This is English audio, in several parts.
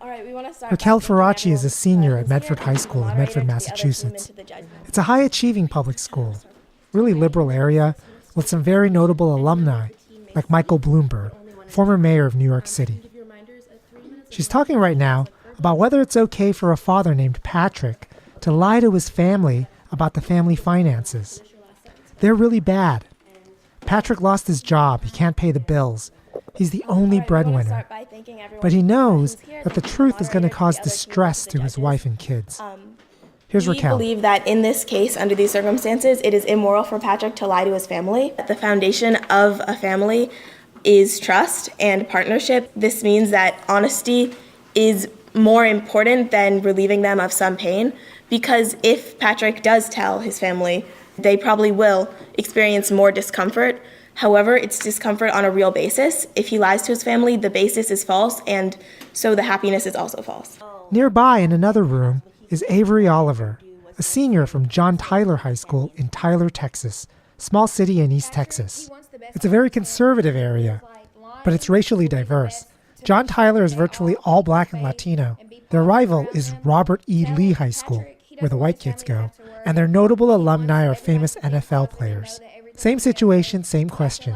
Raquel Faraci is a senior at Medford High School in Medford, Massachusetts. It's a high-achieving public school, really liberal area with some very notable alumni, like Michael Bloomberg, former mayor of New York City. She's talking right now about whether it's okay for a father named Patrick to lie to his family about the family finances. They're really bad. Patrick lost his job. He can't pay the bills. He's the only breadwinner. But he knows that the truth is going to cause distress to his wife and kids. Here's Raquel. We believe that in this case, under these circumstances, it is immoral for Patrick to lie to his family. The foundation of a family is trust and partnership. This means that honesty is more important than relieving them of some pain, because if Patrick does tell his family, they probably will experience more discomfort. However, it's discomfort on a real basis. If he lies to his family, the basis is false, and so the happiness is also false. Nearby in another room is Avery Oliver, a senior from John Tyler High School in Tyler, Texas, small city in East Texas. It's a very conservative area, but it's racially diverse. John Tyler is virtually all Black and Latino. Their rival is Robert E. Lee High School, where the white kids go, and their notable alumni are famous NFL players. Same situation, same question.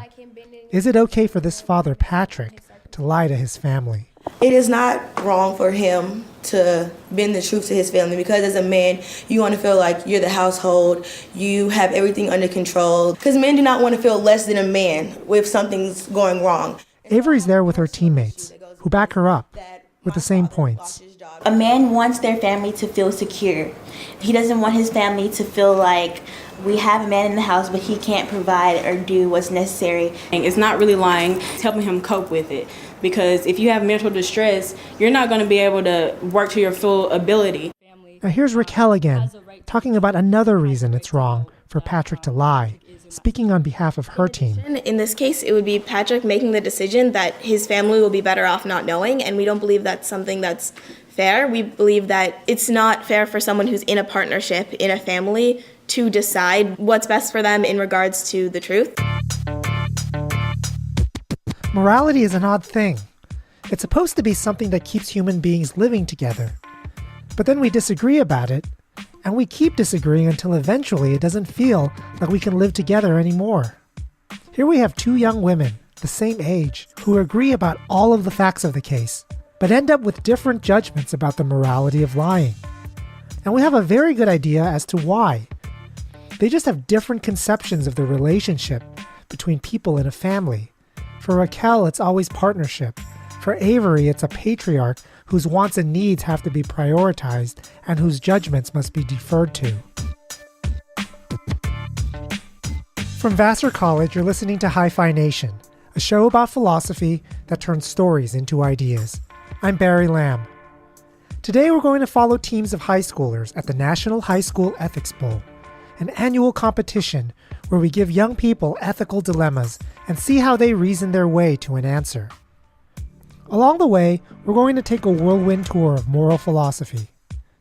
Is it okay for this father, Patrick, to lie to his family? It is not wrong for him to bend the truth to his family, because as a man, you want to feel like you're the household, you have everything under control, because men do not want to feel less than a man if something's going wrong. Avery's there with her teammates, who back her up with the same points. A man wants their family to feel secure. He doesn't want his family to feel like we have a man in the house, but he can't provide or do what's necessary. It's not really lying, it's helping him cope with it. Because if you have mental distress, you're not going to be able to work to your full ability. Now here's Raquel again, talking about another reason it's wrong for Patrick to lie, speaking on behalf of her team. In this case, it would be Patrick making the decision that his family will be better off not knowing, and we don't believe that's something that's fair. We believe that it's not fair for someone who's in a partnership, in a family, to decide what's best for them in regards to the truth. Morality is an odd thing. It's supposed to be something that keeps human beings living together. But then we disagree about it, and we keep disagreeing until eventually it doesn't feel like we can live together anymore. Here we have two young women, the same age, who agree about all of the facts of the case, but end up with different judgments about the morality of lying. And we have a very good idea as to why. They just have different conceptions of the relationship between people in a family. For Raquel, it's always partnership. For Avery, it's a patriarch whose wants and needs have to be prioritized and whose judgments must be deferred to. From Vassar College, you're listening to Hi-Phi Nation, a show about philosophy that turns stories into ideas. I'm Barry Lamb. Today we're going to follow teams of high schoolers at the National High School Ethics Bowl, an annual competition where we give young people ethical dilemmas and see how they reason their way to an answer. Along the way, we're going to take a whirlwind tour of moral philosophy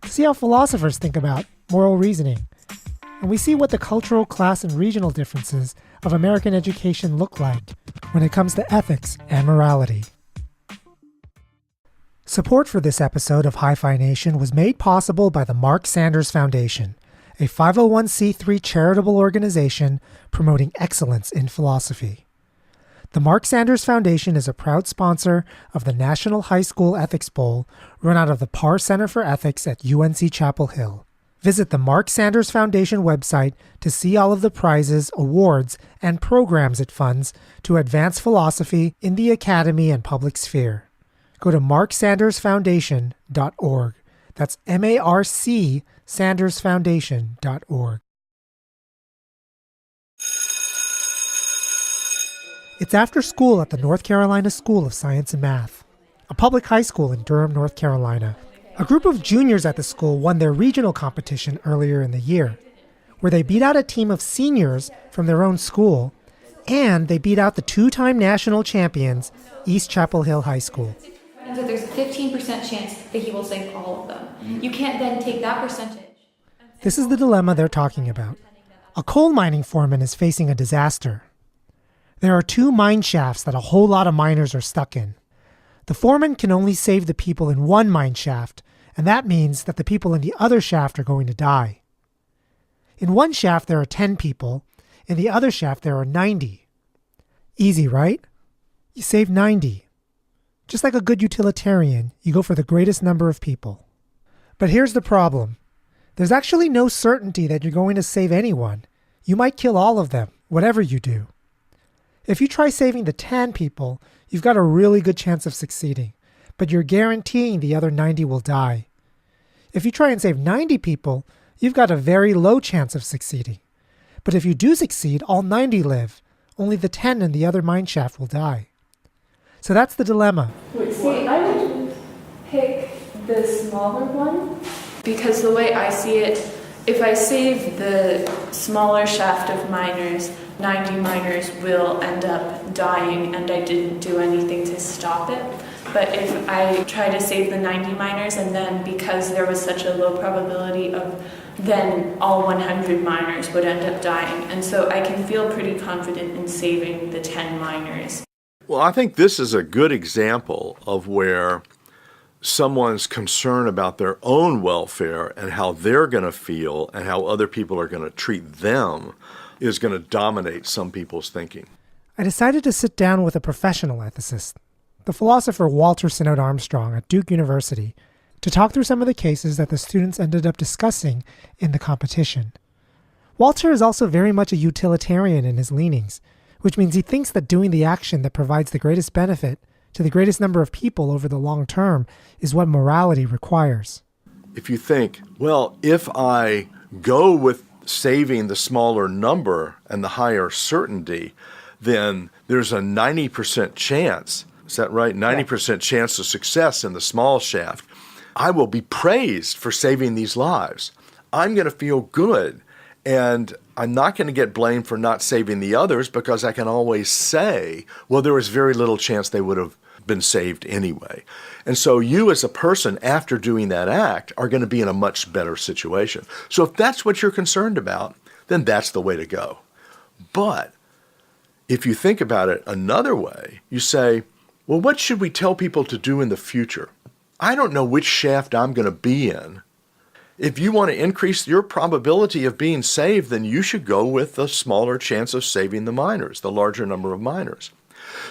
to see how philosophers think about moral reasoning, and we see what the cultural, class, and regional differences of American education look like when it comes to ethics and morality. Support for this episode of Hi-Phi Nation was made possible by the Marc Sanders Foundation, a 501c3 charitable organization promoting excellence in philosophy. The Marc Sanders Foundation is a proud sponsor of the National High School Ethics Bowl run out of the Parr Center for Ethics at UNC Chapel Hill. Visit the Marc Sanders Foundation website to see all of the prizes, awards, and programs it funds to advance philosophy in the academy and public sphere. Go to marcsandersfoundation.org. That's MARC sandersfoundation.org. It's after school at the North Carolina School of Science and Math, a public high school in Durham, North Carolina. A group of juniors at the school won their regional competition earlier in the year, where they beat out a team of seniors from their own school, and they beat out the two-time national champions, East Chapel Hill High School. And so there's a 15% chance that he will sink all of them. You can't then take that percentage. This is the dilemma they're talking about. A coal mining foreman is facing a disaster. There are two mine shafts that a whole lot of miners are stuck in. The foreman can only save the people in one mine shaft, and that means that the people in the other shaft are going to die. In one shaft there are 10 people, in the other shaft there are 90. Easy, right? You save 90. Just like a good utilitarian, you go for the greatest number of people. But here's the problem. There's actually no certainty that you're going to save anyone. You might kill all of them, whatever you do. If you try saving the 10 people, you've got a really good chance of succeeding, but you're guaranteeing the other 90 will die. If you try and save 90 people, you've got a very low chance of succeeding. But if you do succeed, all 90 live. Only the 10 in the other mine shaft will die. So that's the dilemma. See, I would pick the smaller one because the way I see it, if I save the smaller shaft of miners, 90 miners will end up dying and I didn't do anything to stop it. But if I try to save the 90 miners and then because there was such a low probability of then all 100 miners would end up dying. And so I can feel pretty confident in saving the 10 miners. Well, I think this is a good example of where someone's concern about their own welfare and how they're going to feel and how other people are going to treat them is going to dominate some people's thinking. I decided to sit down with a professional ethicist, the philosopher Walter Sinnott-Armstrong at Duke University, to talk through some of the cases that the students ended up discussing in the competition. Walter is also very much a utilitarian in his leanings, which means he thinks that doing the action that provides the greatest benefit to the greatest number of people over the long term is what morality requires. If you think, well, if I go with saving the smaller number and the higher certainty, then there's a 90% chance, is that right? 90% chance of success in the small shaft. I will be praised for saving these lives. I'm going to feel good. And I'm not going to get blamed for not saving the others because I can always say, well, there was very little chance they would have been saved anyway. And so you as a person, after doing that act, are going to be in a much better situation. So if that's what you're concerned about, then that's the way to go. But if you think about it another way, you say, well, what should we tell people to do in the future? I don't know which shaft I'm going to be in. If you want to increase your probability of being saved, then you should go with the smaller chance of saving the miners, the larger number of miners.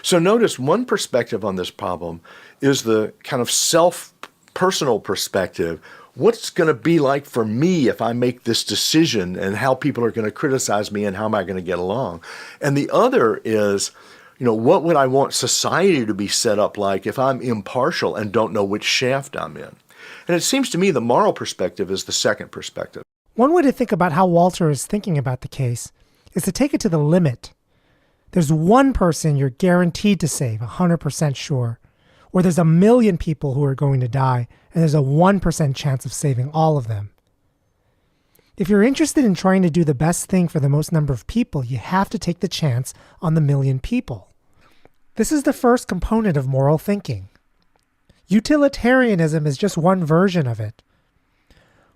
So notice one perspective on this problem is the kind of self-personal perspective. What's going to be like for me if I make this decision and how people are going to criticize me and how am I going to get along? And the other is, what would I want society to be set up like if I'm impartial and don't know which shaft I'm in? And it seems to me the moral perspective is the second perspective. One way to think about how Walter is thinking about the case is to take it to the limit. There's one person you're guaranteed to save, 100% sure, or there's 1 million people who are going to die, and there's a 1% chance of saving all of them. If you're interested in trying to do the best thing for the most number of people, you have to take the chance on the 1 million people. This is the first component of moral thinking. Utilitarianism is just one version of it.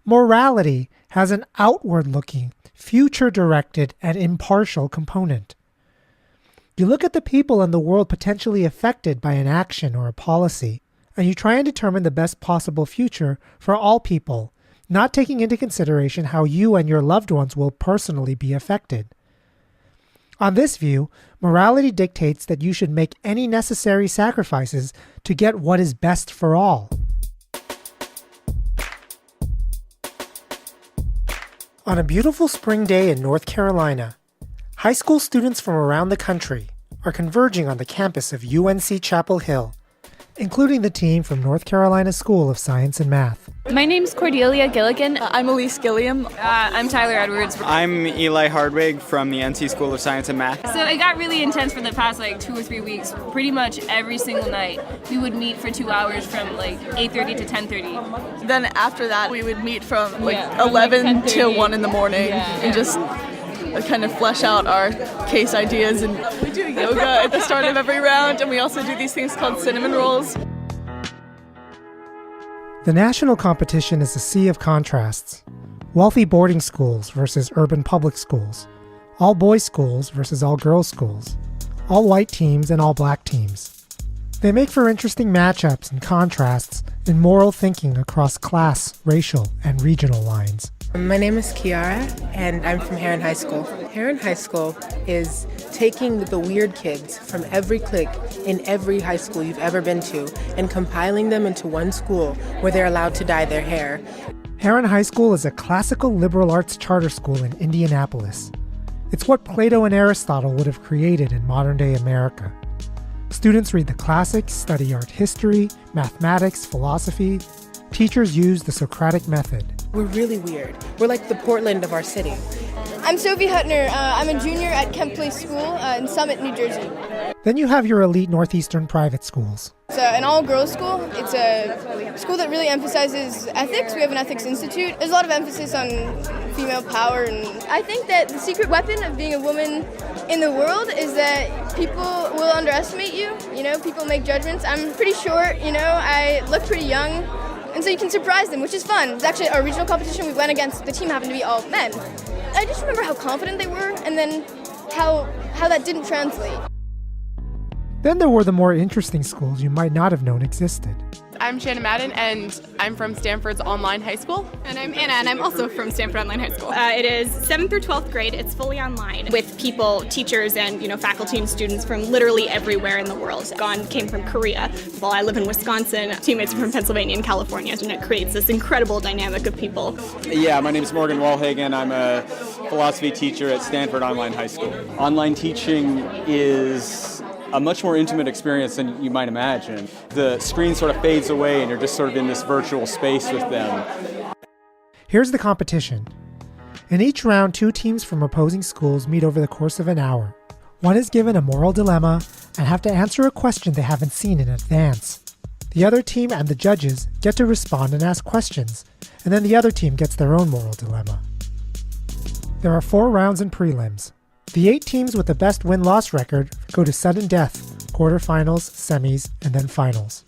Morality has an outward-looking, future-directed, and impartial component. You look at the people in the world potentially affected by an action or a policy, and you try and determine the best possible future for all people, not taking into consideration how you and your loved ones will personally be affected. On this view, morality dictates that you should make any necessary sacrifices to get what is best for all. On a beautiful spring day in North Carolina, high school students from around the country are converging on the campus of UNC Chapel Hill, including the team from North Carolina School of Science and Math. My name's Cordelia Gilligan. I'm Elise Gilliam. I'm Tyler Edwards. I'm Eli Hardwig from the NC School of Science and Math. So it got really intense for the past 2 or 3 weeks. Pretty much every single night we would meet for 2 hours from 8:30 to 10:30. Then after that we would meet from 11 till 1 in the morning and just kind of flesh out our case ideas. And we do yoga at the start of every round, and we also do these things called cinnamon rolls. The national competition is a sea of contrasts. Wealthy boarding schools versus urban public schools. All boys schools versus all girls schools. All white teams and all black teams. They make for interesting matchups and contrasts in moral thinking across class, racial, and regional lines. My name is Kiara, and I'm from Heron High School. Heron High School is taking the weird kids from every clique in every high school you've ever been to and compiling them into one school where they're allowed to dye their hair. Heron High School is a classical liberal arts charter school in Indianapolis. It's what Plato and Aristotle would have created in modern-day America. Students read the classics, study art history, mathematics, philosophy. Teachers use the Socratic method. We're really weird. We're like the Portland of our city. I'm Sophie Hutner. I'm a junior at Kemp Place School in Summit, New Jersey. Then you have your elite Northeastern private schools. It's an all-girls school. It's a school that really emphasizes ethics. We have an ethics institute. There's a lot of emphasis on female power. And I think that the secret weapon of being a woman in the world is that people will underestimate you. You know, people make judgments. I'm pretty short, you know, I look pretty young. And so you can surprise them, which is fun. It's actually our regional competition. We went against, the team happened to be all men. I just remember how confident they were and then how that didn't translate. Then there were the more interesting schools you might not have known existed. I'm Shannon Madden, and I'm from Stanford's online high school. And I'm Anna, and I'm also from Stanford Online High School. It is 7th through 12th grade. It's fully online with people, teachers, and faculty and students from literally everywhere in the world. Came from Korea. While I live in Wisconsin, teammates are from Pennsylvania and California, and it creates this incredible dynamic of people. Yeah, my name is Morgan Walhagen. I'm a philosophy teacher at Stanford Online High School. Online teaching is a much more intimate experience than you might imagine. The screen sort of fades away and you're just sort of in this virtual space with them. Here's the competition. In each round, 2 teams from opposing schools meet over the course of an hour. One is given a moral dilemma and have to answer a question they haven't seen in advance. The other team and the judges get to respond and ask questions, and then the other team gets their own moral dilemma. There are 4 rounds and prelims. The 8 teams with the best win-loss record go to sudden death, quarterfinals, semis, and then finals.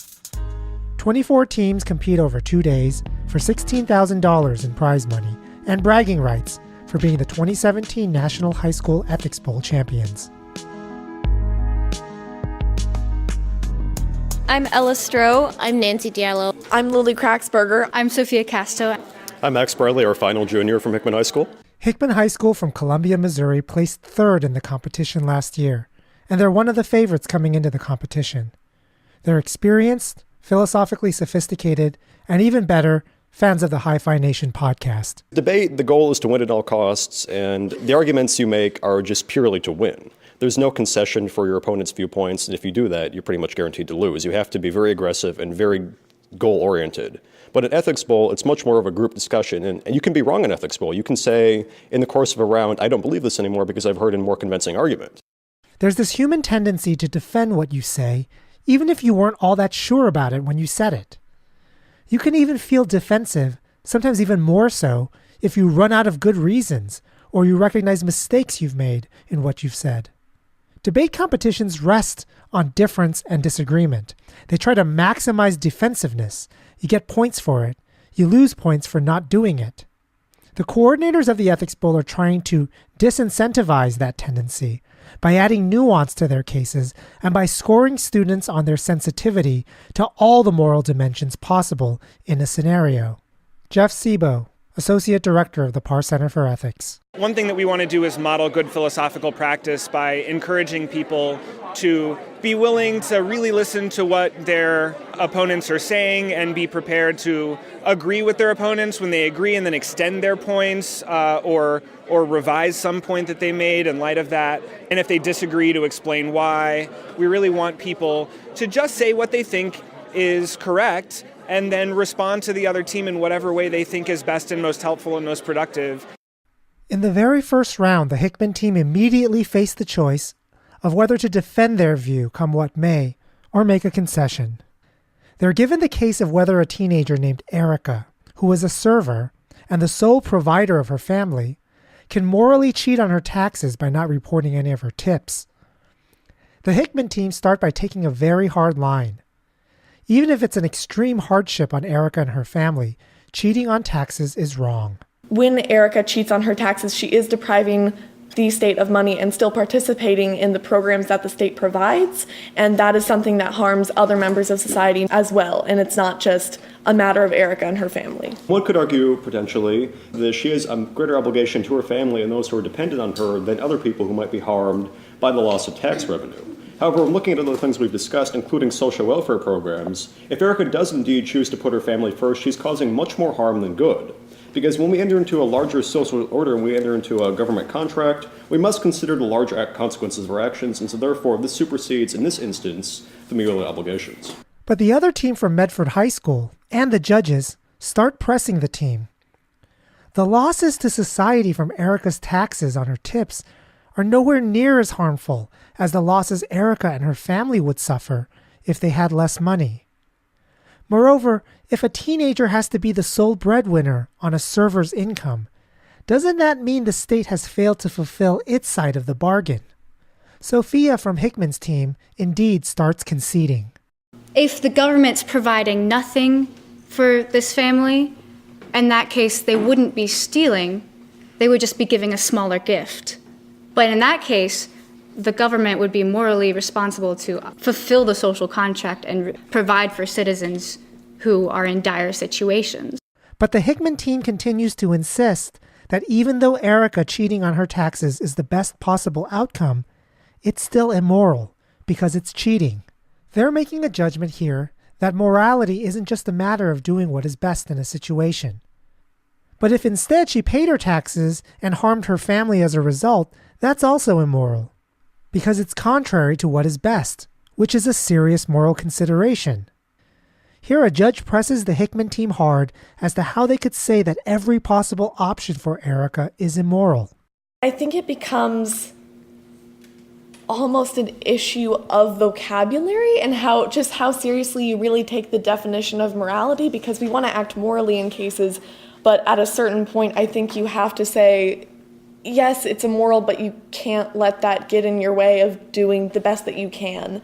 24 teams compete over 2 days for $16,000 in prize money and bragging rights for being the 2017 National High School Ethics Bowl champions. I'm Ella Stroh. I'm Nancy Diallo. I'm Lily Kraxberger. I'm Sophia Casto. I'm Max Bradley, our final junior from Hickman High School. Hickman High School from Columbia, Missouri placed 3rd in the competition last year, and they're one of the favorites coming into the competition. They're experienced, philosophically sophisticated, and even better, fans of the Hi-Phi Nation podcast. Debate, the goal is to win at all costs, and the arguments you make are just purely to win. There's no concession for your opponent's viewpoints, and if you do that, you're pretty much guaranteed to lose. You have to be very aggressive and very goal-oriented. But at Ethics Bowl, it's much more of a group discussion, and you can be wrong in Ethics Bowl. You can say, in the course of a round, I don't believe this anymore because I've heard a more convincing argument. There's this human tendency to defend what you say, even if you weren't all that sure about it when you said it. You can even feel defensive, sometimes even more so, if you run out of good reasons, or you recognize mistakes you've made in what you've said. Debate competitions rest on difference and disagreement. They try to maximize defensiveness. You get points for it. You lose points for not doing it. The coordinators of the Ethics Bowl are trying to disincentivize that tendency by adding nuance to their cases and by scoring students on their sensitivity to all the moral dimensions possible in a scenario. Geoff Sebo, Associate Director of the Parr Center for Ethics. One thing that we want to do is model good philosophical practice by encouraging people to be willing to really listen to what their opponents are saying and be prepared to agree with their opponents when they agree and then extend their points or revise some point that they made in light of that. And if they disagree, to explain why. We really want people to just say what they think is correct and then respond to the other team in whatever way they think is best and most helpful and most productive. In the very first round, the Hickman team immediately faced the choice of whether to defend their view come what may, or make a concession. They're given the case of whether a teenager named Erica, who was a server and the sole provider of her family, can morally cheat on her taxes by not reporting any of her tips. The Hickman team start by taking a very hard line. Even if it's an extreme hardship on Erica and her family, cheating on taxes is wrong. When Erica cheats on her taxes, she is depriving the state of money and still participating in the programs that the state provides. And that is something that harms other members of society as well. And it's not just a matter of Erica and her family. One could argue, potentially, that she has a greater obligation to her family and those who are dependent on her than other people who might be harmed by the loss of tax revenue. However, looking at other things we've discussed, including social welfare programs, if Erica does indeed choose to put her family first, she's causing much more harm than good. Because when we enter into a larger social order and we enter into a government contract, we must consider the larger consequences of our actions, and so therefore this supersedes, in this instance, familial obligations. But the other team from Medford High School and the judges start pressing the team. The losses to society from Erica's taxes on her tips are nowhere near as harmful as the losses Erica and her family would suffer if they had less money. Moreover, if a teenager has to be the sole breadwinner on a server's income, doesn't that mean the state has failed to fulfill its side of the bargain? Sophia from Hickman's team indeed starts conceding. If the government's providing nothing for this family, in that case they wouldn't be stealing, they would just be giving a smaller gift. But in that case, the government would be morally responsible to fulfill the social contract and provide for citizens who are in dire situations. But the Hickman team continues to insist that even though Erica cheating on her taxes is the best possible outcome, it's still immoral because it's cheating. They're making a judgment here that morality isn't just a matter of doing what is best in a situation. But if instead she paid her taxes and harmed her family as a result, that's also immoral, because it's contrary to what is best, which is a serious moral consideration. Here a judge presses the Hickman team hard as to how they could say that every possible option for Erica is immoral. I think it becomes almost an issue of vocabulary and how seriously you really take the definition of morality, because we want to act morally in cases, but at a certain point I think you have to say, yes, it's immoral, but you can't let that get in your way of doing the best that you can.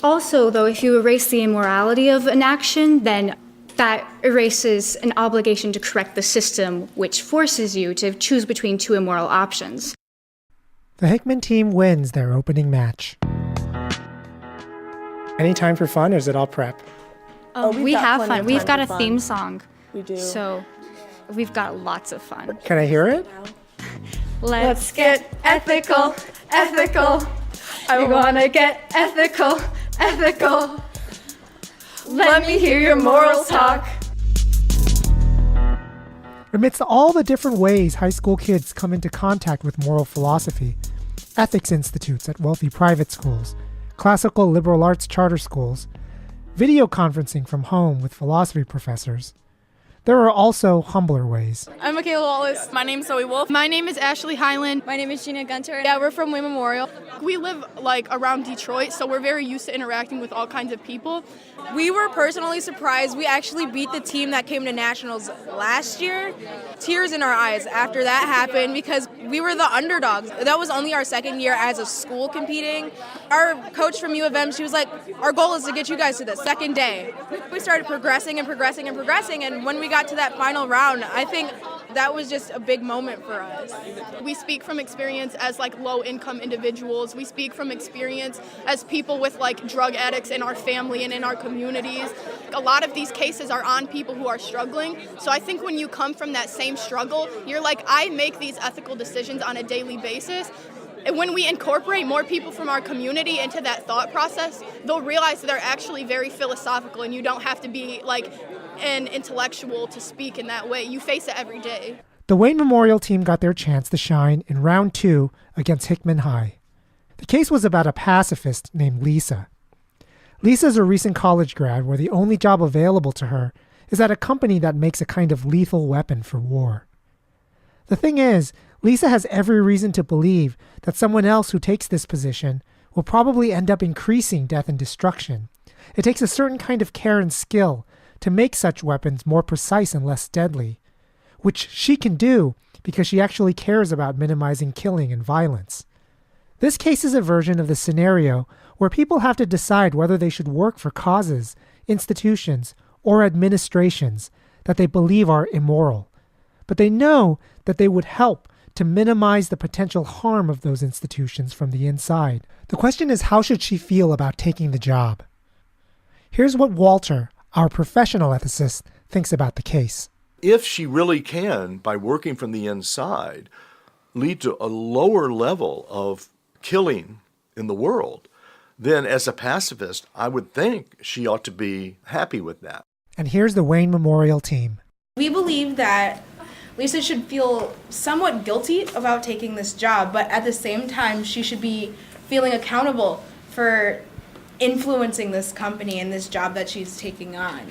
Also, though, if you erase the immorality of an action, then that erases an obligation to correct the system, which forces you to choose between two immoral options. The Hickman team wins their opening match. Any time for fun, or is it all prep? We have fun. We've got a fun. theme song. We do. So we've got lots of fun. Can I hear it? Let's get ethical, ethical. I wanna get ethical, ethical. Let me hear your morals talk. Amidst all the different ways high school kids come into contact with moral philosophy, ethics institutes at wealthy private schools, classical liberal arts charter schools, video conferencing from home with philosophy professors, there are also humbler ways. I'm Michaela Wallace. My name's Zoe Wolf. My name is Ashley Highland. My name is Gina Gunter. Yeah, we're from Wayne Memorial. We live around Detroit, so we're very used to interacting with all kinds of people. We were personally surprised. We actually beat the team that came to nationals last year. Tears in our eyes after that happened because we were the underdogs. That was only our second year as a school competing. Our coach from U of M, she was like, our goal is to get you guys to the second day. We started progressing and progressing and progressing, and when we got to that final round, I think that was just a big moment for us. We speak from experience as low-income individuals. We speak from experience as people with drug addicts in our family and in our communities. A lot of these cases are on people who are struggling. So I think when you come from that same struggle, you're like, I make these ethical decisions on a daily basis. And when we incorporate more people from our community into that thought process, they'll realize that they're actually very philosophical, and you don't have to be an intellectual to speak in that way. You face it every day. The Wayne Memorial team got their chance to shine in round 2 against Hickman High. The case was about a pacifist named Lisa. Lisa's a recent college grad where the only job available to her is at a company that makes a kind of lethal weapon for war. The thing is, Lisa has every reason to believe that someone else who takes this position will probably end up increasing death and destruction. It takes a certain kind of care and skill to make such weapons more precise and less deadly, which she can do because she actually cares about minimizing killing and violence. This case is a version of the scenario where people have to decide whether they should work for causes, institutions, or administrations that they believe are immoral, but they know that they would help to minimize the potential harm of those institutions from the inside. The question is, how should she feel about taking the job? Here's what Walter, our professional ethicist, thinks about the case. If she really can, by working from the inside, lead to a lower level of killing in the world, then as a pacifist, I would think she ought to be happy with that. And here's the Wayne Memorial team. We believe that Lisa should feel somewhat guilty about taking this job, but at the same time, she should be feeling accountable for influencing this company and this job that she's taking on.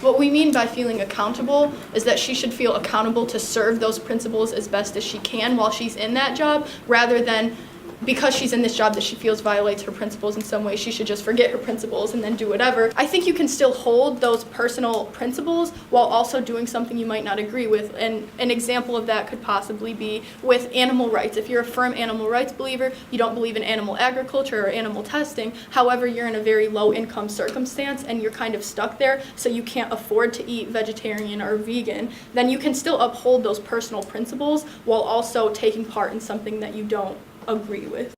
What we mean by feeling accountable is that she should feel accountable to serve those principles as best as she can while she's in that job, rather than because she's in this job that she feels violates her principles in some way, she should just forget her principles and then do whatever. I think you can still hold those personal principles while also doing something you might not agree with. And an example of that could possibly be with animal rights. If you're a firm animal rights believer, you don't believe in animal agriculture or animal testing, however, you're in a very low income circumstance and you're kind of stuck there, so you can't afford to eat vegetarian or vegan, then you can still uphold those personal principles while also taking part in something that you don't agree with.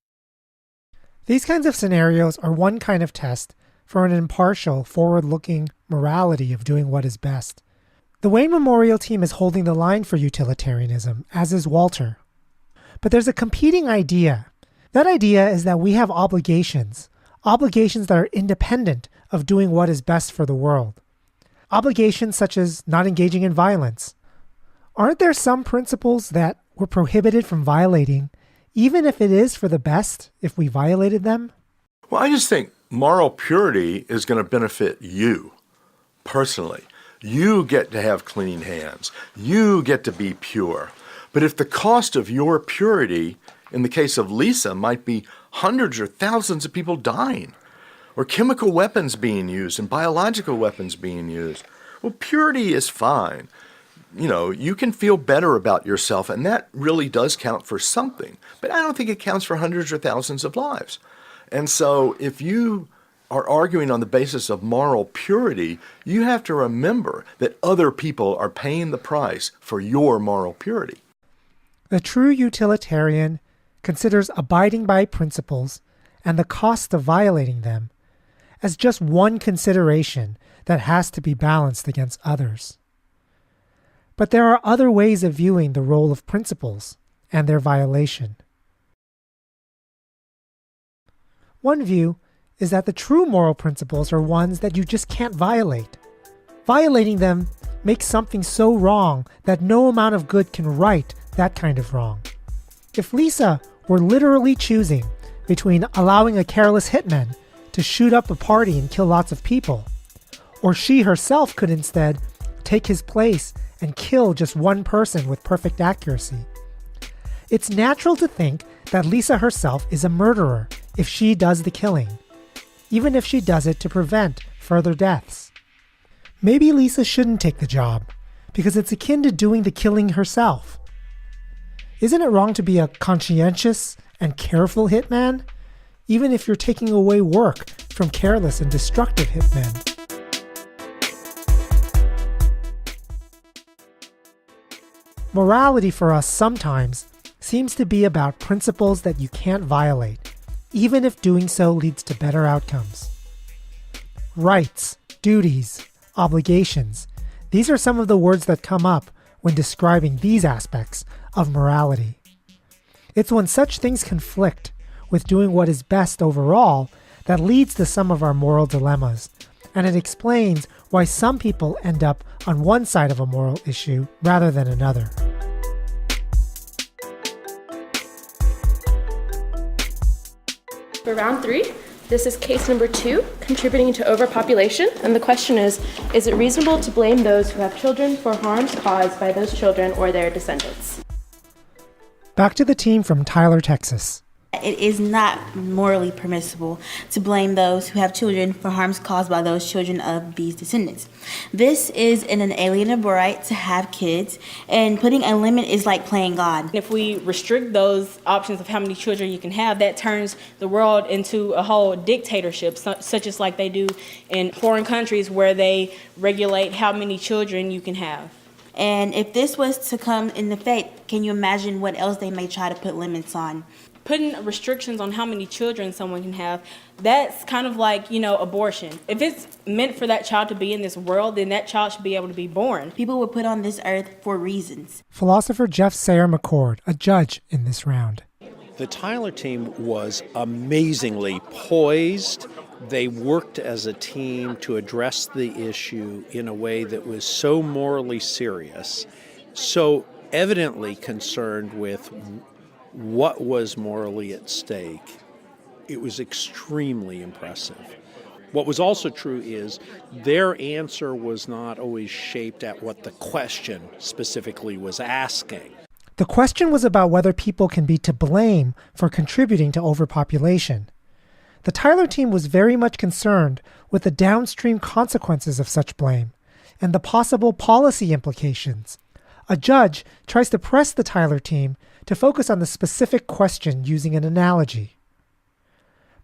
These kinds of scenarios are one kind of test for an impartial, forward-looking morality of doing what is best. The Wayne Memorial team is holding the line for utilitarianism, as is Walter. But there's a competing idea. That idea is that we have obligations that are independent of doing what is best for the world. Obligations such as not engaging in violence. Aren't there some principles that we're prohibited from violating, even if it is for the best, if we violated them? Well, I just think moral purity is going to benefit you personally. You get to have clean hands. You get to be pure. But if the cost of your purity, in the case of Lisa, might be hundreds or thousands of people dying, or chemical weapons being used and biological weapons being used, well, purity is fine. You know, you can feel better about yourself, and that really does count for something. But I don't think it counts for hundreds or thousands of lives. And so if you are arguing on the basis of moral purity, you have to remember that other people are paying the price for your moral purity. The true utilitarian considers abiding by principles and the cost of violating them as just one consideration that has to be balanced against others. But there are other ways of viewing the role of principles and their violation. One view is that the true moral principles are ones that you just can't violate. Violating them makes something so wrong that no amount of good can right that kind of wrong. If Lisa were literally choosing between allowing a careless hitman to shoot up a party and kill lots of people, or she herself could instead take his place and kill just one person with perfect accuracy, it's natural to think that Lisa herself is a murderer if she does the killing, even if she does it to prevent further deaths. Maybe Lisa shouldn't take the job, because it's akin to doing the killing herself. Isn't it wrong to be a conscientious and careful hitman, even if you're taking away work from careless and destructive hitmen? Morality for us sometimes seems to be about principles that you can't violate, even if doing so leads to better outcomes. Rights, duties, obligations, these are some of the words that come up when describing these aspects of morality. It's when such things conflict with doing what is best overall that leads to some of our moral dilemmas, and it explains why some people end up on one side of a moral issue rather than another. For round 3, this is case number 2, contributing to overpopulation, and the question is it reasonable to blame those who have children for harms caused by those children or their descendants? Back to the team from Tyler, Texas. It is not morally permissible to blame those who have children for harms caused by those children of these descendants. This is an inalienable right to have kids, and putting a limit is like playing God. If we restrict those options of how many children you can have, that turns the world into a whole dictatorship, such as like they do in foreign countries where they regulate how many children you can have. And if this was to come in effect, can you imagine what else they may try to put limits on? Putting restrictions on how many children someone can have, that's kind of like, abortion. If it's meant for that child to be in this world, then that child should be able to be born. People were put on this earth for reasons. Philosopher Geoff Sayre-McCord, a judge in this round. The Tyler team was amazingly poised. They worked as a team to address the issue in a way that was so morally serious, so evidently concerned with what was morally at stake. It was extremely impressive. What was also true is their answer was not always shaped at what the question specifically was asking. The question was about whether people can be to blame for contributing to overpopulation. The Tyler team was very much concerned with the downstream consequences of such blame and the possible policy implications. A judge tries to press the Tyler team to focus on the specific question using an analogy.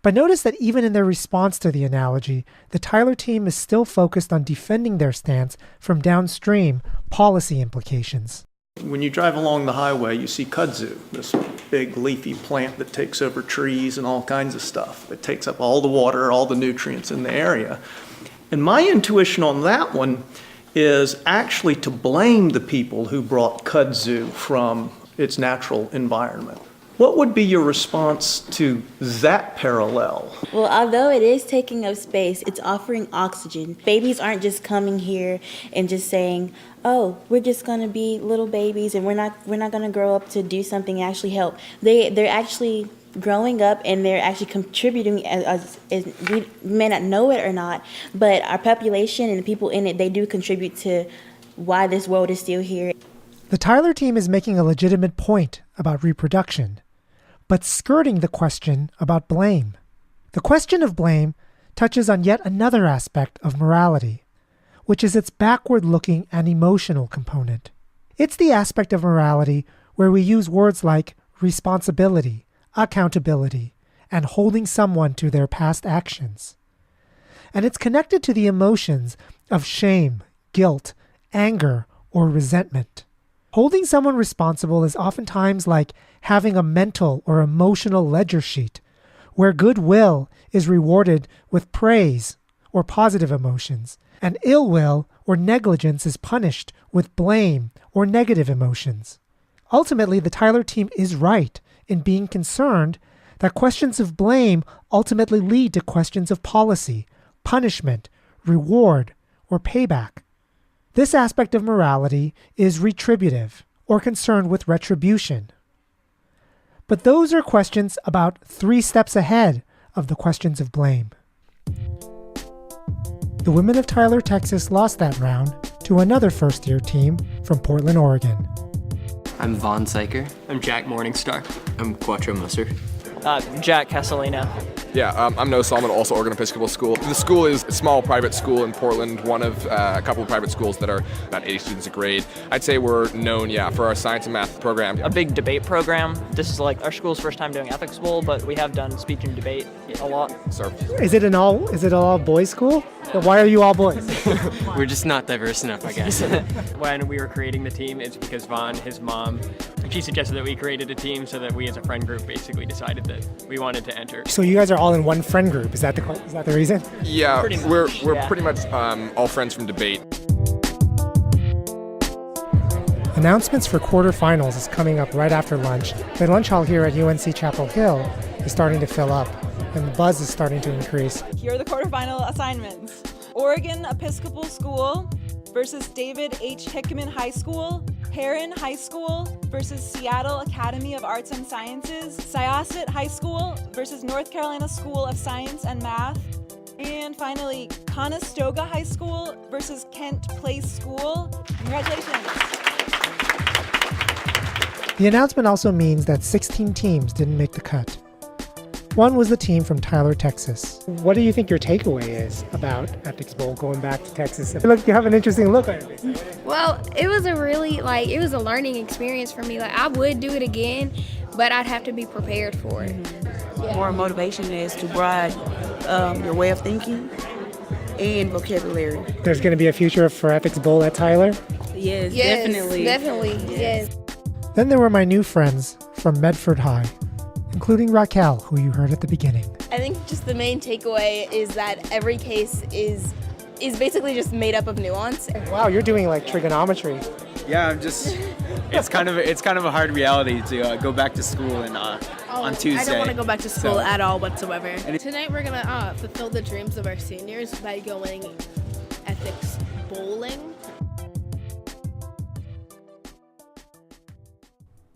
But notice that even in their response to the analogy, the Tyler team is still focused on defending their stance from downstream policy implications. When you drive along the highway, you see kudzu, this big leafy plant that takes over trees and all kinds of stuff. It takes up all the water, all the nutrients in the area. And my intuition on that one is actually to blame the people who brought kudzu from its natural environment. What would be your response to that parallel? Well, although it is taking up space, it's offering oxygen. Babies aren't just coming here and just saying, oh, we're just going to be little babies and we're not going to grow up to do something and actually help. They're actually growing up and they're actually contributing, as we may not know it or not, but our population and the people in it, they do contribute to why this world is still here. The Tyler team is making a legitimate point about reproduction, but skirting the question about blame. The question of blame touches on yet another aspect of morality, which is its backward-looking and emotional component. It's the aspect of morality where we use words like responsibility, accountability, and holding someone to their past actions. And it's connected to the emotions of shame, guilt, anger, or resentment. Holding someone responsible is oftentimes like having a mental or emotional ledger sheet, where goodwill is rewarded with praise or positive emotions, and ill will or negligence is punished with blame or negative emotions. Ultimately, the Tyler team is right in being concerned that questions of blame ultimately lead to questions of policy, punishment, reward, or payback. This aspect of morality is retributive, or concerned with retribution. But those are questions about 3 steps ahead of the questions of blame. The women of Tyler, Texas lost that round to another first-year team from Portland, Oregon. I'm Vaughn Syker. I'm Jack Morningstar. I'm Quattro Musser. Jack Castellina. Yeah, I'm Noah Solomon, also Oregon Episcopal School. The school is a small private school in Portland, one of a couple of private schools that are about 80 students a grade. I'd say we're known, for our science and math program. A big debate program. This is like our school's first time doing ethics bowl, but we have done speech and debate a lot. So, Is it an all boys school? Why are you all boys? We're just not diverse enough, I guess. When we were creating the team, it's because Vaughn, his mom, she suggested that we created a team so that we as a friend group basically decided that we wanted to enter. So you guys are all in one friend group. Is that the reason? Yeah, we're pretty much all friends from debate. Announcements for quarterfinals is coming up right after lunch. The lunch hall here at UNC Chapel Hill is starting to fill up, and the buzz is starting to increase. Here are the quarterfinal assignments. Oregon Episcopal School versus David H. Hickman High School, Heron High School versus Seattle Academy of Arts and Sciences, Syosset High School versus North Carolina School of Science and Math, and finally, Conestoga High School versus Kent Place School. Congratulations. The announcement also means that 16 teams didn't make the cut. One was the team from Tyler, Texas. What do you think your takeaway is about Ethics Bowl going back to Texas? Look, you have an interesting look on it. Well, it was a really, it was a learning experience for me. I would do it again, but I'd have to be prepared for it. Yeah. More motivation is to broaden your way of thinking and vocabulary. There's going to be a future for Ethics Bowl at Tyler? Yes, Definitely, yes. Then there were my new friends from Medford High, including Raquel, who you heard at the beginning. I think just the main takeaway is that every case is basically just made up of nuance. Wow, you're doing like trigonometry. Yeah, I'm just. It's kind of a hard reality to go back to school and on Tuesday. I don't want to go back to school at all whatsoever. Tonight we're gonna fulfill the dreams of our seniors by going ethics bowling.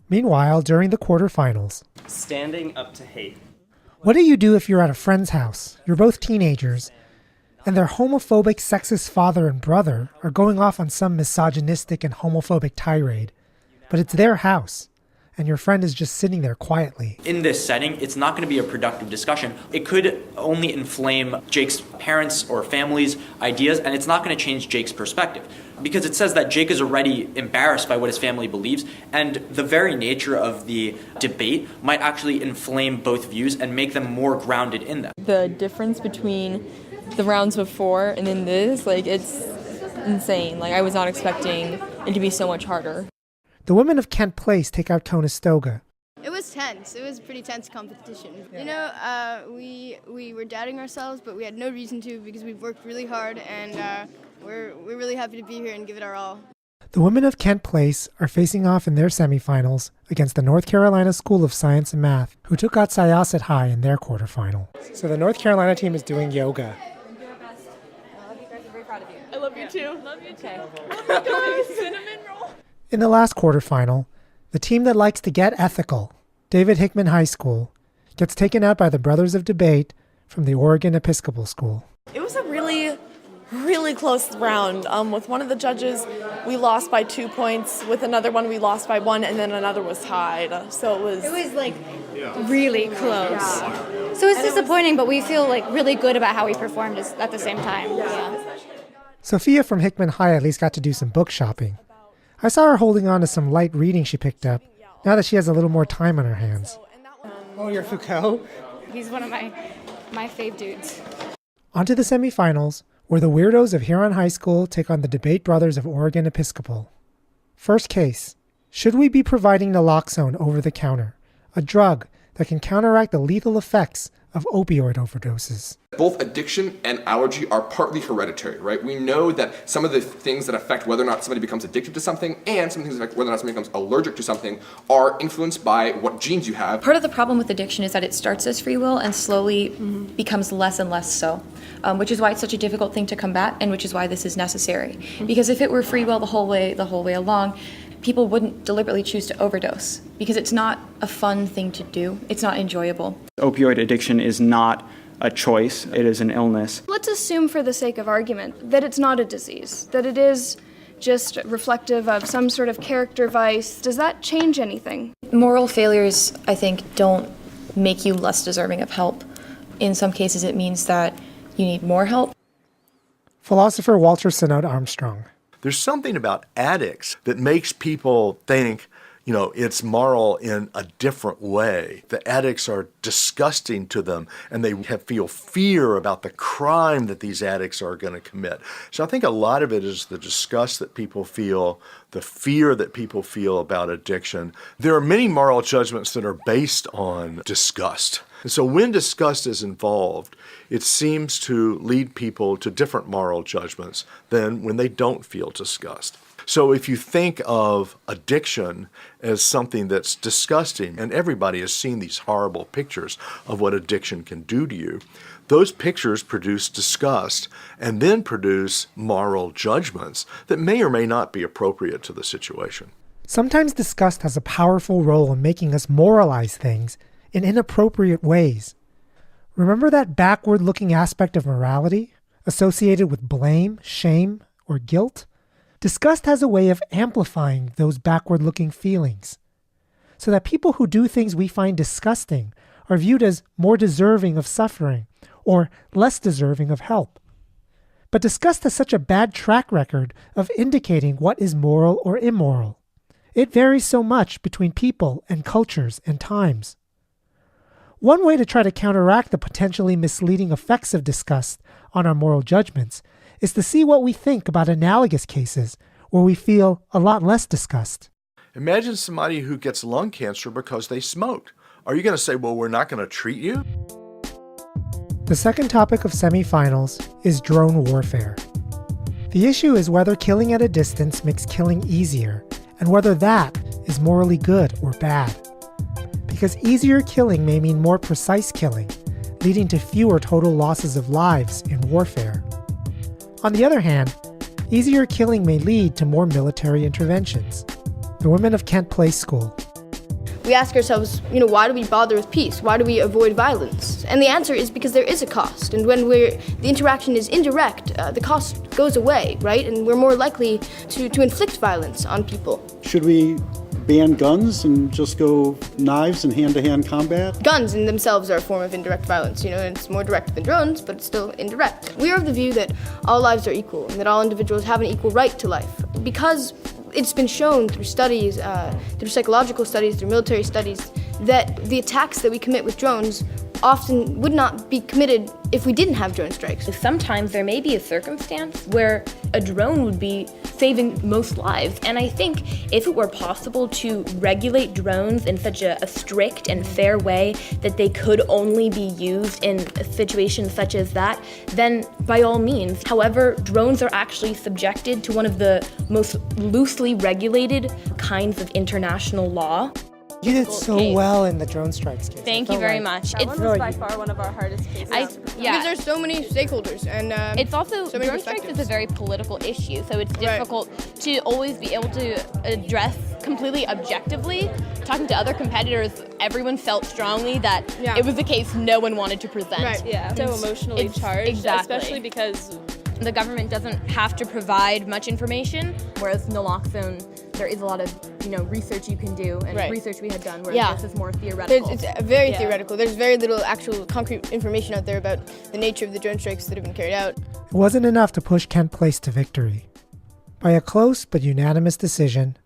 Meanwhile, during the quarterfinals, Standing up to hate. what do you do if you're at a friend's house, you're both teenagers, and their homophobic, sexist father and brother are going off on some misogynistic and homophobic tirade, but it's their house, and your friend is just sitting there quietly? In this setting, it's not going to be a productive discussion. It could only inflame Jake's parents' or family's ideas, and it's not going to change Jake's perspective. Because it says that Jake is already embarrassed by what his family believes, and the very nature of the debate might actually inflame both views and make them more grounded in them. The difference between the rounds before and then this, it's insane. I was not expecting it to be so much harder. The women of Kent Place take out Conestoga. It was tense. It was pretty tense competition. We were doubting ourselves, but we had no reason to because we've worked really hard, and we're really happy to be here and give it our all. The women of Kent Place are facing off in their semifinals against the North Carolina School of Science and Math, who took out Syosset High in their quarterfinal. So the North Carolina team is doing yoga. I love you too. Love you too. Cinnamon roll. In the last quarterfinal, the team that likes to get ethical, David Hickman High School, gets taken out by the Brothers of Debate from the Oregon Episcopal School. It was a really close round. With one of the judges, we lost by 2 points. With another one, we lost by 1, and then another was tied. So it was really close. So it's disappointing, but we feel really good about how we performed at the same time. Yeah. Sophia from Hickman High at least got to do some book shopping. I saw her holding on to some light reading she picked up, now that she has a little more time on her hands. Oh, you're Foucault? He's one of my fave dudes. On to the semifinals, where the weirdos of Huron High School take on the Debate Brothers of Oregon Episcopal. First case, should we be providing naloxone over the counter, a drug that can counteract the lethal effects of opioid overdoses? Both addiction and allergy are partly hereditary, right? We know that some of the things that affect whether or not somebody becomes addicted to something and some things that affect whether or not somebody becomes allergic to something are influenced by what genes you have. Part of the problem with addiction is that it starts as free will and slowly becomes less and less so, which is why it's such a difficult thing to combat and which is why this is necessary. Because if it were free will the whole way along, people wouldn't deliberately choose to overdose because it's not a fun thing to do. It's not enjoyable. Opioid addiction is not a choice. It is an illness. Let's assume for the sake of argument that it's not a disease, that it is just reflective of some sort of character vice. Does that change anything? Moral failures, I think, don't make you less deserving of help. In some cases, it means that you need more help. Philosopher Walter Sinnott-Armstrong. There's something about addicts that makes people think, it's moral in a different way. The addicts are disgusting to them, and they feel fear about the crime that these addicts are going to commit. So I think a lot of it is the disgust that people feel, the fear that people feel about addiction. There are many moral judgments that are based on disgust. And so when disgust is involved, it seems to lead people to different moral judgments than when they don't feel disgust. So if you think of addiction as something that's disgusting, and everybody has seen these horrible pictures of what addiction can do to you, those pictures produce disgust and then produce moral judgments that may or may not be appropriate to the situation. Sometimes disgust has a powerful role in making us moralize things in inappropriate ways. Remember that backward-looking aspect of morality associated with blame, shame, or guilt? Disgust has a way of amplifying those backward-looking feelings, so that people who do things we find disgusting are viewed as more deserving of suffering or less deserving of help. But disgust has such a bad track record of indicating what is moral or immoral. It varies so much between people and cultures and times. One way to try to counteract the potentially misleading effects of disgust on our moral judgments is to see what we think about analogous cases where we feel a lot less disgust. Imagine somebody who gets lung cancer because they smoked. Are you going to say, well, we're not going to treat you? The second topic of semifinals is drone warfare. The issue is whether killing at a distance makes killing easier, and whether that is morally good or bad. Because easier killing may mean more precise killing, leading to fewer total losses of lives in warfare. On the other hand, easier killing may lead to more military interventions. The women of Kent Place School. We ask ourselves, why do we bother with peace? Why do we avoid violence? And the answer is because there is a cost. And when the interaction is indirect, the cost goes away, right? And we're more likely to inflict violence on people. Should we ban guns and just go knives and hand-to-hand combat? Guns in themselves are a form of indirect violence, and it's more direct than drones, but it's still indirect. We are of the view that all lives are equal and that all individuals have an equal right to life. Because it's been shown through studies, through psychological studies, through military studies, that the attacks that we commit with drones often would not be committed if we didn't have drone strikes. Sometimes there may be a circumstance where a drone would be saving most lives. And I think if it were possible to regulate drones in such a strict and fair way that they could only be used in a situation such as that, then by all means. However, drones are actually subjected to one of the most loosely regulated kinds of international law. You did so well in the drone strikes case. Thank you very much. That one was by far one of our hardest cases. Because there's so many stakeholders and it's also, so many drone strikes is a very political issue, so it's difficult to always be able to address completely objectively. Talking to other competitors, everyone felt strongly that it was a case no one wanted to present. Right. Yeah. So emotionally charged, exactly. especially because the government doesn't have to provide much information, whereas naloxone, there is a lot of research you can do and research we had done, whereas this is more theoretical. It's very theoretical. There's very little actual concrete information out there about the nature of the drone strikes that have been carried out. It wasn't enough to push Kent Place to victory. By a close but unanimous decision,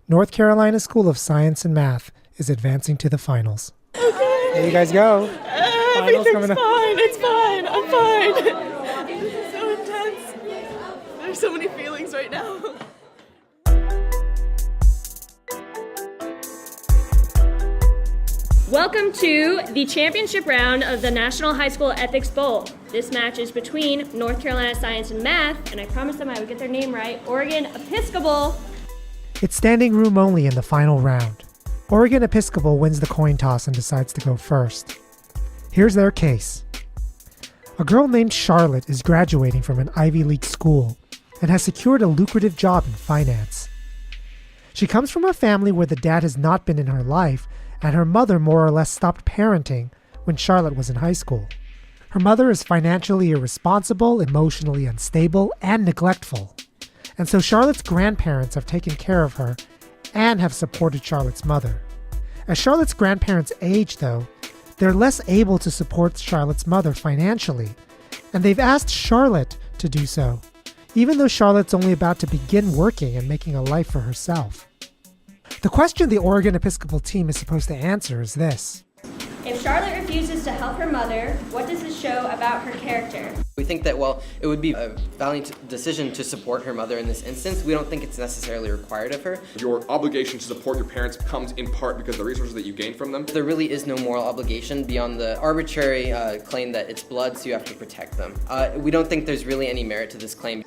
North Carolina School of Science and Math is advancing to the finals. Okay. There you guys go. Everything's fine. It's fine. I'm fine. This is so intense. There's so many feelings right now. Welcome to the championship round of the National High School Ethics Bowl. This match is between North Carolina Science and Math, and I promised them I would get their name right, Oregon Episcopal. It's standing room only in the final round. Oregon Episcopal wins the coin toss and decides to go first. Here's their case. A girl named Charlotte is graduating from an Ivy League school and has secured a lucrative job in finance. She comes from a family where the dad has not been in her life, and her mother more or less stopped parenting when Charlotte was in high school. Her mother is financially irresponsible, emotionally unstable, and neglectful. And so Charlotte's grandparents have taken care of her and have supported Charlotte's mother. As Charlotte's grandparents age, though, they're less able to support Charlotte's mother financially, and they've asked Charlotte to do so, even though Charlotte's only about to begin working and making a life for herself. The question the Oregon Episcopal team is supposed to answer is this. If Charlotte refuses to help her mother, what does this show about her character? We think that, it would be a valiant decision to support her mother in this instance. We don't think it's necessarily required of her. Your obligation to support your parents comes in part because of the resources that you gain from them. There really is no moral obligation beyond the arbitrary claim that it's blood, so you have to protect them. We don't think there's really any merit to this claim.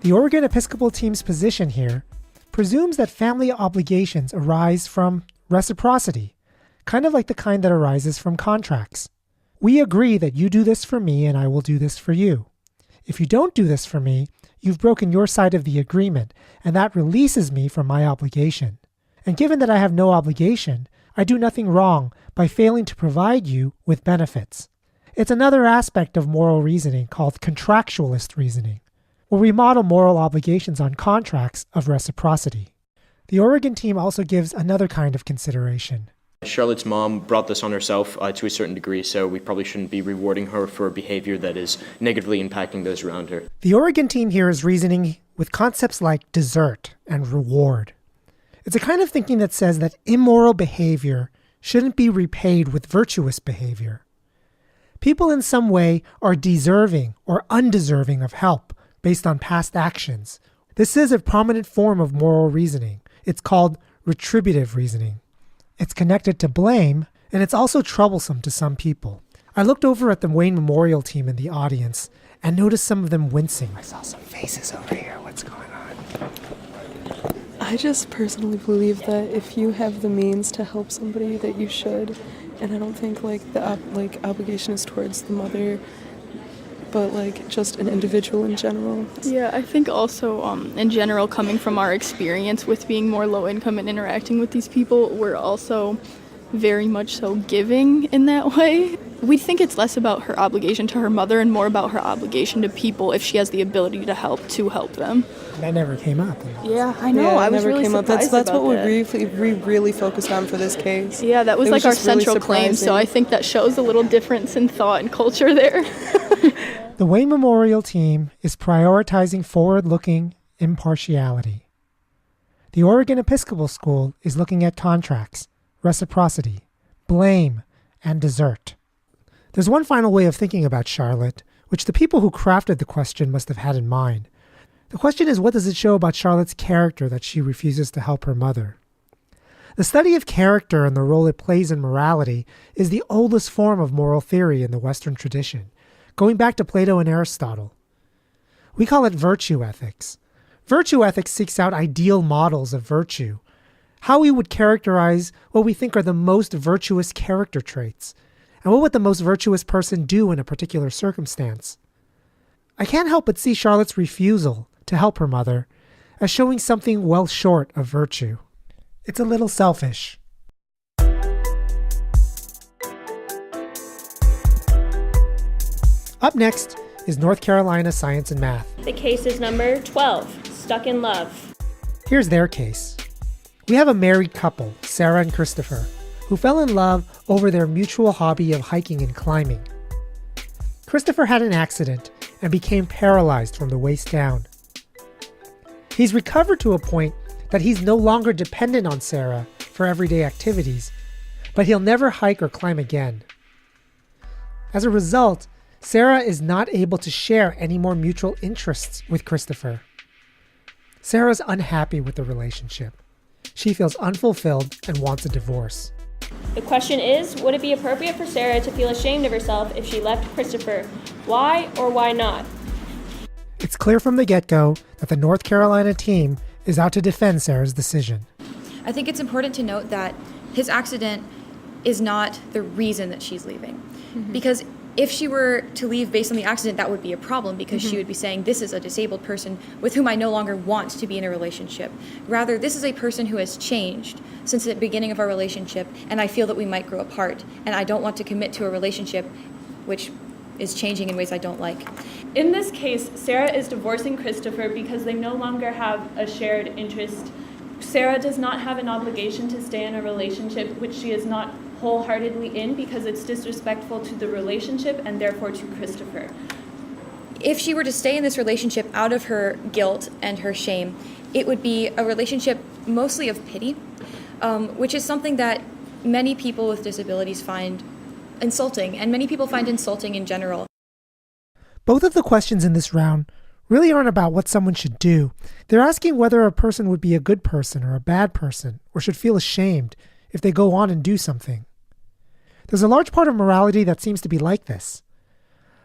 The Oregon Episcopal team's position here presumes that family obligations arise from reciprocity, kind of like the kind that arises from contracts. We agree that you do this for me and I will do this for you. If you don't do this for me, you've broken your side of the agreement, and that releases me from my obligation. And given that I have no obligation, I do nothing wrong by failing to provide you with benefits. It's another aspect of moral reasoning called contractualist reasoning, where we model moral obligations on contracts of reciprocity. The Oregon team also gives another kind of consideration. Charlotte's mom brought this on herself to a certain degree, so we probably shouldn't be rewarding her for a behavior that is negatively impacting those around her. The Oregon team here is reasoning with concepts like desert and reward. It's a kind of thinking that says that immoral behavior shouldn't be repaid with virtuous behavior. People in some way are deserving or undeserving of help based on past actions. This is a prominent form of moral reasoning. It's called retributive reasoning. It's connected to blame, and it's also troublesome to some people. I looked over at the Wayne Memorial team in the audience and noticed some of them wincing. I saw some faces over here. What's going on? I just personally believe that if you have the means to help somebody, that you should. And I don't think the obligation is towards the mother, but just an individual in general. Yeah, I think also in general, coming from our experience with being more low income and interacting with these people, we're also very much so giving in that way. We think it's less about her obligation to her mother and more about her obligation to people if she has the ability to help them. That never came up. Yeah, I know. I was really surprised That's about what that. we really focused on for this case. Yeah, that was It our just really central claim, so I think that shows a little difference in thought and culture there. The Wayne Memorial team is prioritizing forward-looking impartiality. The Oregon Episcopal School is looking at contracts, reciprocity, blame, and desert. There's one final way of thinking about Charlotte, which the people who crafted the question must have had in mind. The question is, what does it show about Charlotte's character that she refuses to help her mother? The study of character and the role it plays in morality is the oldest form of moral theory in the Western tradition, going back to Plato and Aristotle. We call it virtue ethics. Virtue ethics seeks out ideal models of virtue, how we would characterize what we think are the most virtuous character traits, and what would the most virtuous person do in a particular circumstance. I can't help but see Charlotte's refusal to help her mother as showing something well short of virtue. It's a little selfish. Up next is North Carolina Science and Math. The case is number 12, Stuck in Love. Here's their case. We have a married couple, Sarah and Christopher, who fell in love over their mutual hobby of hiking and climbing. Christopher had an accident and became paralyzed from the waist down. He's recovered to a point that he's no longer dependent on Sarah for everyday activities, but he'll never hike or climb again. As a result, Sarah is not able to share any more mutual interests with Christopher. Sarah's unhappy with the relationship. She feels unfulfilled and wants a divorce. The question is, would it be appropriate for Sarah to feel ashamed of herself if she left Christopher? Why or why not? It's clear from the get-go that the North Carolina team is out to defend Sarah's decision. I think it's important to note that his accident is not the reason that she's leaving. Because if she were to leave based on the accident, that would be a problem because she would be saying, this is a disabled person with whom I no longer want to be in a relationship. Rather, this is a person who has changed since the beginning of our relationship, and I feel that we might grow apart, and I don't want to commit to a relationship which is changing in ways I don't like. In this case, Sarah is divorcing Christopher because they no longer have a shared interest. Sarah does not have an obligation to stay in a relationship which she is not wholeheartedly in because it's disrespectful to the relationship and therefore to Christopher. If she were to stay in this relationship out of her guilt and her shame, it would be a relationship mostly of pity, which is something that many people with disabilities find insulting, and many people find insulting in general. Both of the questions in this round really aren't about what someone should do. They're asking whether a person would be a good person or a bad person, or should feel ashamed if they go on and do something. There's a large part of morality that seems to be like this.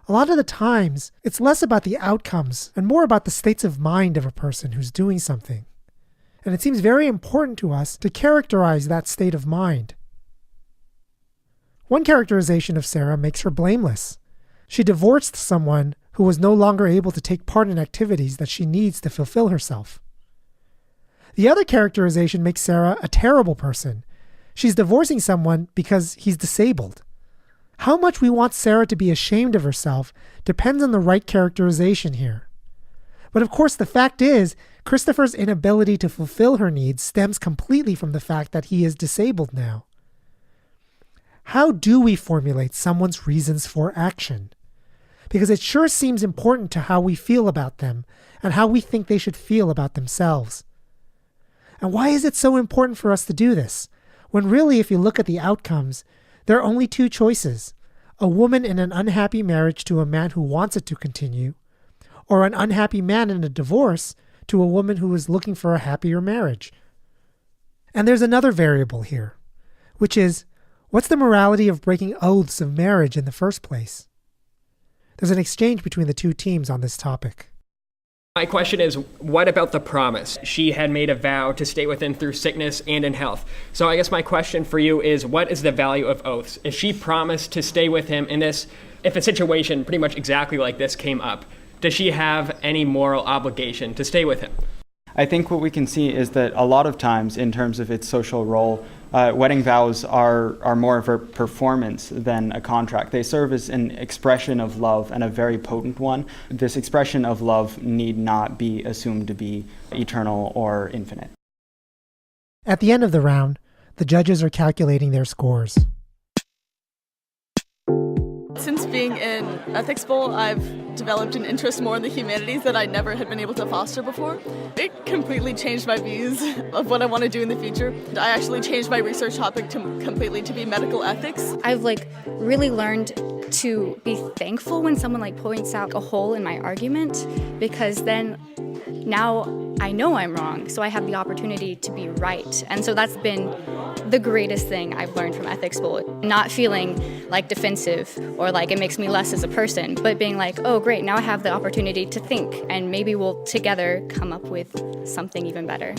A lot of the times, it's less about the outcomes and more about the states of mind of a person who's doing something. And it seems very important to us to characterize that state of mind. One characterization of Sarah makes her blameless. She divorced someone who was no longer able to take part in activities that she needs to fulfill herself. The other characterization makes Sarah a terrible person. She's divorcing someone because he's disabled. How much we want Sarah to be ashamed of herself depends on the right characterization here. But of course, the fact is, Christopher's inability to fulfill her needs stems completely from the fact that he is disabled now. How do we formulate someone's reasons for action? Because it sure seems important to how we feel about them and how we think they should feel about themselves. And why is it so important for us to do this? When really, if you look at the outcomes, there are only two choices: a woman in an unhappy marriage to a man who wants it to continue, or an unhappy man in a divorce to a woman who is looking for a happier marriage. And there's another variable here, which is, what's the morality of breaking oaths of marriage in the first place? There's an exchange between the two teams on this topic. My question is, what about the promise? She had made a vow to stay with him through sickness and in health. So I guess my question for you is, what is the value of oaths? If she promised to stay with him in this, if a situation pretty much exactly like this came up, does she have any moral obligation to stay with him? I think what we can see is that a lot of times, in terms of its social role, wedding vows are more of a performance than a contract. They serve as an expression of love, and a very potent one. This expression of love need not be assumed to be eternal or infinite. At the end of the round, the judges are calculating their scores. Since being in Ethics Bowl, I've developed an interest more in the humanities that I never had been able to foster before. It completely changed my views of what I want to do in the future. I actually changed my research topic completely to be medical ethics. I've really learned to be thankful when someone points out a hole in my argument, because then now I know I'm wrong, so I have the opportunity to be right. And so that's been the greatest thing I've learned from Ethics Bowl. Not feeling defensive or it makes me less as a person, but being oh great, now I have the opportunity to think, and maybe we'll together come up with something even better.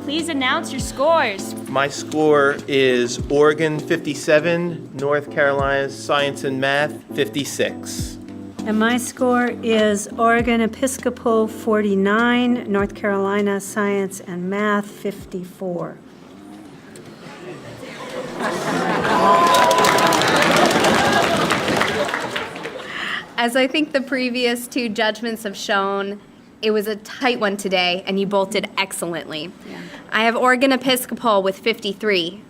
Please announce your scores. My score is Oregon 57, North Carolina Science and Math 56. And my score is Oregon Episcopal 49, North Carolina Science and Math 54. As I think the previous two judgments have shown, it was a tight one today, and you both did excellently. Yeah. I have Oregon Episcopal with 53.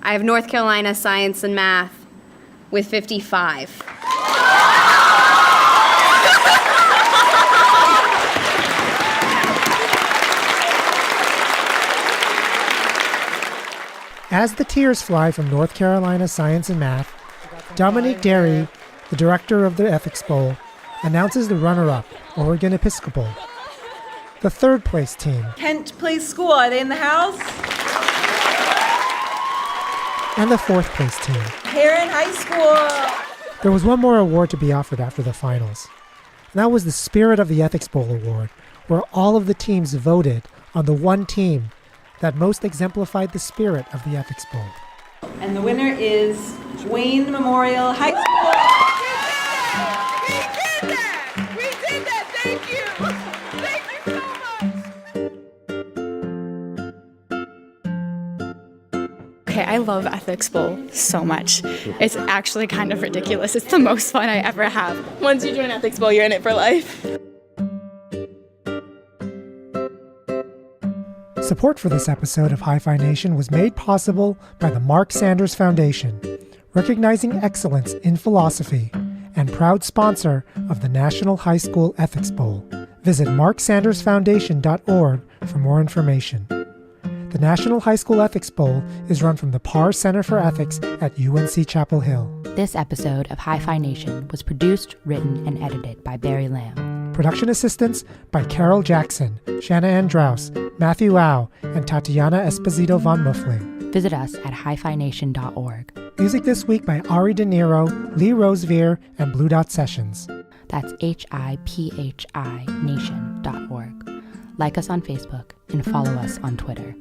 I have North Carolina Science and Math with 55. As the tears fly from North Carolina Science and Math, Dominique Derry, the director of the Ethics Bowl, announces the runner-up, Oregon Episcopal. The third place team. Kent Place School, are they in the house? And the fourth place team. Heron High School. There was one more award to be offered after the finals. And that was the Spirit of the Ethics Bowl Award, where all of the teams voted on the one team that most exemplified the spirit of the Ethics Bowl. And the winner is Wayne Memorial High School. We did that! Thank you! Thank you so much! Okay, I love Ethics Bowl so much. It's actually kind of ridiculous. It's the most fun I ever have. Once you join Ethics Bowl, you're in it for life. Support for this episode of Hi-Phi Nation was made possible by the Marc Sanders Foundation, recognizing excellence in philosophy, and proud sponsor of the National High School Ethics Bowl. Visit marcsandersfoundation.org for more information. The National High School Ethics Bowl is run from the Parr Center for Ethics at UNC Chapel Hill. This episode of Hi-Phi Nation was produced, written, and edited by Barry Lamb. Production assistance by Carol Jackson, Shanna Andraus, Matthew Lau, and Tatiana Esposito von Muffling. Visit us at hifination.org. Music this week by Ari De Niro, Lee Rosevear, and Blue Dot Sessions. That's HIPHI nation.org. Like us on Facebook and follow us on Twitter.